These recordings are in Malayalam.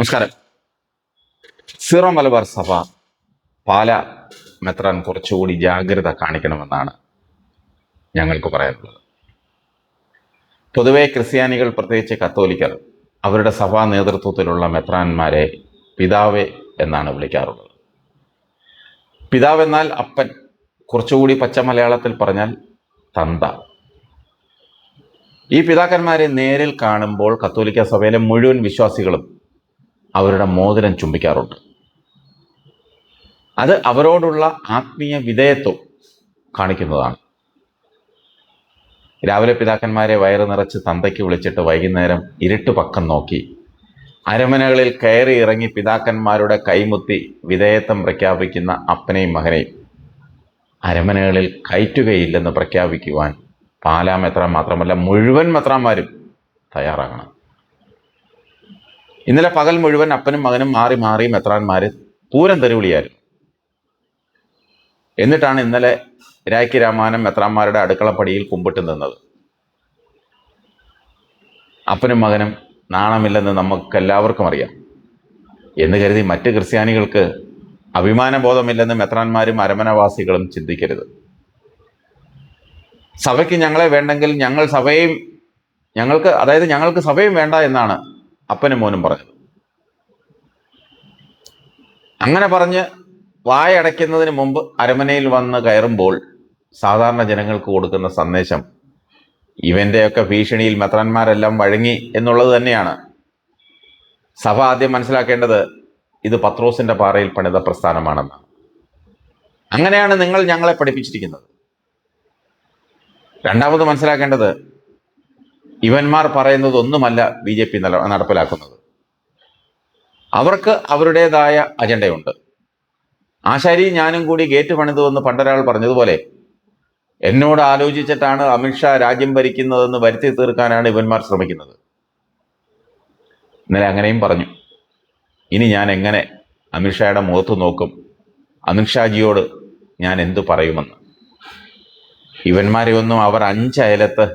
നമസ്കാരം. സീറോ മലബാർ സഭ പാല മെത്രാൻ കുറച്ചുകൂടി ജാഗ്രത കാണിക്കണമെന്നാണ് ഞങ്ങൾക്ക് പറയാനുള്ളത്. പൊതുവെ ക്രിസ്ത്യാനികൾ, പ്രത്യേകിച്ച് കത്തോലിക്കർ, അവരുടെ സഭാ നേതൃത്വത്തിലുള്ള മെത്രാന്മാരെ പിതാവേ എന്നാണ് വിളിക്കാറുള്ളത്. പിതാവെന്നാൽ അപ്പൻ, കുറച്ചുകൂടി പച്ച മലയാളത്തിൽ പറഞ്ഞാൽ തന്ത. ഈ പിതാക്കന്മാരെ നേരിൽ കാണുമ്പോൾ കത്തോലിക്ക സഭയിലെ മുഴുവൻ വിശ്വാസികളും അവരുടെ മോതിരം ചുംബിക്കാറുണ്ട്. അത് അവരോടുള്ള ആത്മീയ വിധേയത്വം കാണിക്കുന്നതാണ്. രാവിലെ പിതാക്കന്മാരെ വയറ് നിറച്ച് തന്തയ്ക്ക് വിളിച്ചിട്ട് വൈകുന്നേരം ഇരുട്ട് പക്കം നോക്കി അരമനകളിൽ കയറി ഇറങ്ങി പിതാക്കന്മാരുടെ കൈമുത്തി വിധേയത്വം പ്രഖ്യാപിക്കുന്ന അപ്പനെയും മകനെയും അരമനകളിൽ കയറ്റുകയില്ലെന്ന് പ്രഖ്യാപിക്കുവാൻ പാലാ മെത്രാൻ മാത്രമല്ല മുഴുവൻ മെത്രാന്മാരും തയ്യാറാകണം. ഇന്നലെ പകൽ മുഴുവൻ അപ്പനും മകനും മാറി മാറി മെത്രാന്മാർ പൂരം തെരുവിളിയായിരുന്നു. എന്നിട്ടാണ് ഇന്നലെ രാഖി രാമാനം മെത്രാന്മാരുടെ അടുക്കളപ്പടിയിൽ കുമ്പിട്ട് നിന്നത്. അപ്പനും മകനും നാണമില്ലെന്ന് നമുക്കെല്ലാവർക്കും അറിയാം എന്ന് കരുതി മറ്റ് ക്രിസ്ത്യാനികൾക്ക് അഭിമാനബോധമില്ലെന്ന് മെത്രാന്മാരും അരമനവാസികളും ചിന്തിക്കരുത്. സഭയ്ക്ക് ഞങ്ങളെ വേണ്ടെങ്കിൽ ഞങ്ങൾക്ക് സഭയും വേണ്ട എന്നാണ് അപ്പനും മോനും പറഞ്ഞത്. അങ്ങനെ പറഞ്ഞ് വായടയ്ക്കുന്നതിന് മുമ്പ് അരമനയിൽ വന്ന് കയറുമ്പോൾ സാധാരണ ജനങ്ങൾക്ക് കൊടുക്കുന്ന സന്ദേശം ഇവൻ്റെയൊക്കെ ഭീഷണിയിൽ മെത്രാന്മാരെല്ലാം വഴങ്ങി എന്നുള്ളത് തന്നെയാണ്. സഭ ആദ്യം മനസ്സിലാക്കേണ്ടത് ഇത് പത്രോസിന്റെ പാറയിൽ പണിത പ്രസ്ഥാനമാണെന്നാണ്. അങ്ങനെയാണ് നിങ്ങൾ ഞങ്ങളെ പഠിപ്പിച്ചിരിക്കുന്നത്. രണ്ടാമത് മനസ്സിലാക്കേണ്ടത് ഇവന്മാർ പറയുന്നതൊന്നുമല്ല BJP നടപ്പിലാക്കുന്നത്. അവർക്ക് അവരുടേതായ അജണ്ടയുണ്ട്. ആശാരി ഞാനും കൂടി ഗേറ്റ് പണിതുവെന്ന് പണ്ടൊരാൾ പറഞ്ഞതുപോലെ എന്നോട് ആലോചിച്ചിട്ടാണ് അമിത്ഷാ രാജ്യം ഭരിക്കുന്നതെന്ന് വരുത്തി തീർക്കാനാണ് ഇവന്മാർ ശ്രമിക്കുന്നത്. ഇന്നലെ അങ്ങനെയും പറഞ്ഞു. ഇനി ഞാൻ എങ്ങനെ അമിത്ഷായുടെ മുഖത്ത് നോക്കും, അമിത്ഷാജിയോട് ഞാൻ എന്തു പറയുമെന്ന്. ഇവന്മാരെ ഒന്നും അവർ 5 അയലത്ത്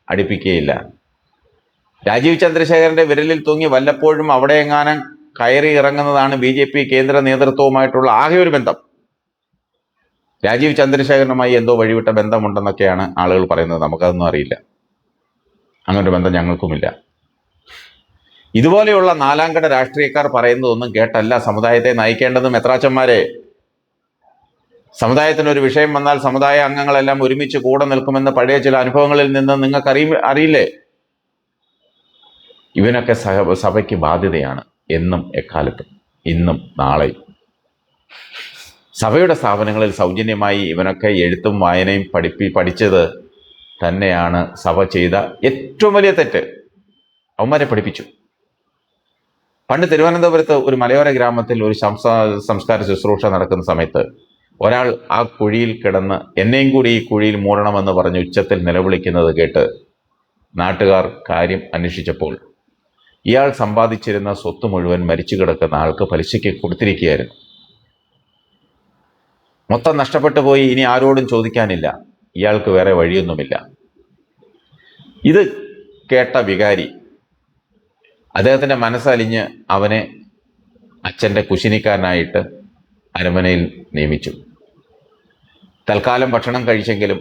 അടുപ്പിക്കുകയില്ല. രാജീവ് ചന്ദ്രശേഖരന്റെ വിരലിൽ തൂങ്ങി വല്ലപ്പോഴും അവിടെ എങ്ങാനും കയറി ഇറങ്ങുന്നതാണ് BJP കേന്ദ്ര നേതൃത്വവുമായിട്ടുള്ള ആകെ ഒരു ബന്ധം. രാജീവ് ചന്ദ്രശേഖരനുമായി എന്തോ വഴിവിട്ട ബന്ധമുണ്ടെന്നൊക്കെയാണ് ആളുകൾ പറയുന്നത്. നമുക്കതൊന്നും അറിയില്ല. അങ്ങനൊരു ബന്ധം ഞങ്ങൾക്കുമില്ല. ഇതുപോലെയുള്ള നാലാംകട രാഷ്ട്രീയക്കാർ പറയുന്നതൊന്നും കേട്ടല്ല സമുദായത്തെ നയിക്കേണ്ടത്. മെത്രാച്ചന്മാരെ, സമുദായത്തിനൊരു വിഷയം വന്നാൽ സമുദായ അംഗങ്ങളെല്ലാം ഒരുമിച്ച് കൂടെ നിൽക്കുമെന്ന് പഴയ ചില അനുഭവങ്ങളിൽ നിന്ന് നിങ്ങൾക്ക് അറിയില്ലേ? ഇവനൊക്കെ സഭയ്ക്ക് ബാധ്യതയാണ് എന്നും എക്കാലത്തും, ഇന്നും നാളെയും. സഭയുടെ സ്ഥാപനങ്ങളിൽ സൗജന്യമായി ഇവനൊക്കെ എഴുത്തും വായനയും പഠിച്ചത് തന്നെയാണ് സഭ ചെയ്ത ഏറ്റവും വലിയ തെറ്റ്. അവന്മാരെ പഠിപ്പിച്ചു. പണ്ട് തിരുവനന്തപുരത്ത് ഒരു മലയോര ഗ്രാമത്തിൽ ഒരു സംസ്കാര ശുശ്രൂഷ നടക്കുന്ന സമയത്ത് ഒരാൾ ആ കുഴിയിൽ കിടന്ന് എന്നെയും കൂടി ഈ കുഴിയിൽ മൂടണമെന്ന് പറഞ്ഞ് ഉച്ചത്തിൽ നിലവിളിക്കുന്നത് കേട്ട് നാട്ടുകാർ കാര്യം അന്വേഷിച്ചപ്പോൾ ഇയാൾ സമ്പാദിച്ചിരുന്ന സ്വത്ത് മുഴുവൻ മരിച്ചു കിടക്കുന്ന ആൾക്ക് പലിശയ്ക്ക് കൊടുത്തിരിക്കുകയായിരുന്നു. മൊത്തം നഷ്ടപ്പെട്ടു പോയി. ഇനി ആരോടും ചോദിക്കാനില്ല. ഇയാൾക്ക് വേറെ വഴിയൊന്നുമില്ല. ഇത് കേട്ട വികാരി അദ്ദേഹത്തിൻ്റെ മനസ്സലിഞ്ഞ് അവനെ അച്ഛൻ്റെ കുശിനിക്കാരനായിട്ട് അരമനയിൽ നിയമിച്ചു. തൽക്കാലം ഭക്ഷണം കഴിച്ചെങ്കിലും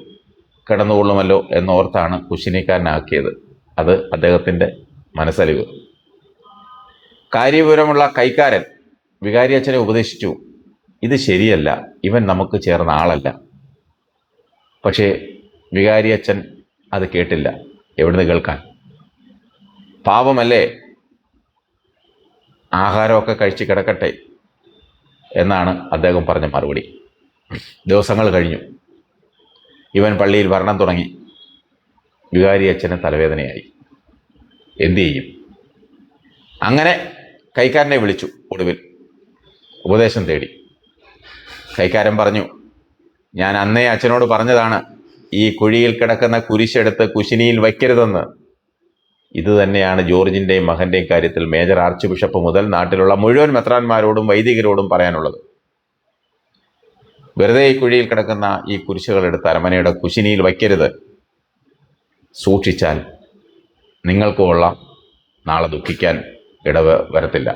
കിടന്നുകൊള്ളുമല്ലോ എന്നോർത്താണ് കുശിനിക്കാരനാക്കിയത്. അത് അദ്ദേഹത്തിൻ്റെ മനസ്സലിവ്. കാര്യവിവരമുള്ള കൈക്കാരൻ വികാരി അച്ഛനെ ഉപദേശിച്ചു, ഇത് ശരിയല്ല, ഇവൻ നമുക്ക് ചേർന്ന ആളല്ല. പക്ഷേ വികാരി അച്ഛൻ അത് കേട്ടില്ല. എവിടുന്ന് കേൾക്കാൻ? പാപമല്ലേ, ആഹാരമൊക്കെ കഴിച്ച് കിടക്കട്ടെ എന്നാണ് അദ്ദേഹം പറഞ്ഞ മറുപടി. ദിവസങ്ങൾ കഴിഞ്ഞു. ഇവൻ പള്ളിയിൽ വരണം തുടങ്ങി. വികാരി അച്ഛന് തലവേദനയായി. എന്തു ചെയ്യും? അങ്ങനെ കൈക്കാരനെ വിളിച്ചു. ഒടുവിൽ ഉപദേശം തേടി. കൈക്കാരൻ പറഞ്ഞു, ഞാൻ അന്നേ അച്ഛനോട് പറഞ്ഞതാണ് ഈ കുഴിയിൽ കിടക്കുന്ന കുരിശെടുത്ത് കുശിനിയിൽ വയ്ക്കരുതെന്ന്. ഇത് തന്നെയാണ് ജോർജിൻ്റെയും മകൻ്റെയും കാര്യത്തിൽ മേജർ ആർച്ച് ബിഷപ്പ് മുതൽ നാട്ടിലുള്ള മുഴുവൻ മെത്രാന്മാരോടും വൈദികരോടും പറയാനുള്ളത്. വെറുതെ ഈ കുഴിയിൽ കിടക്കുന്ന ഈ കുരിശുകളെടുത്ത് അരമനയുടെ കുശിനിയിൽ വയ്ക്കരുത്. സൂക്ഷിച്ചാൽ നിങ്ങൾക്ക് കൊള്ളാം, നാളെ ദുഃഖിക്കാൻ വരത്തില്ല.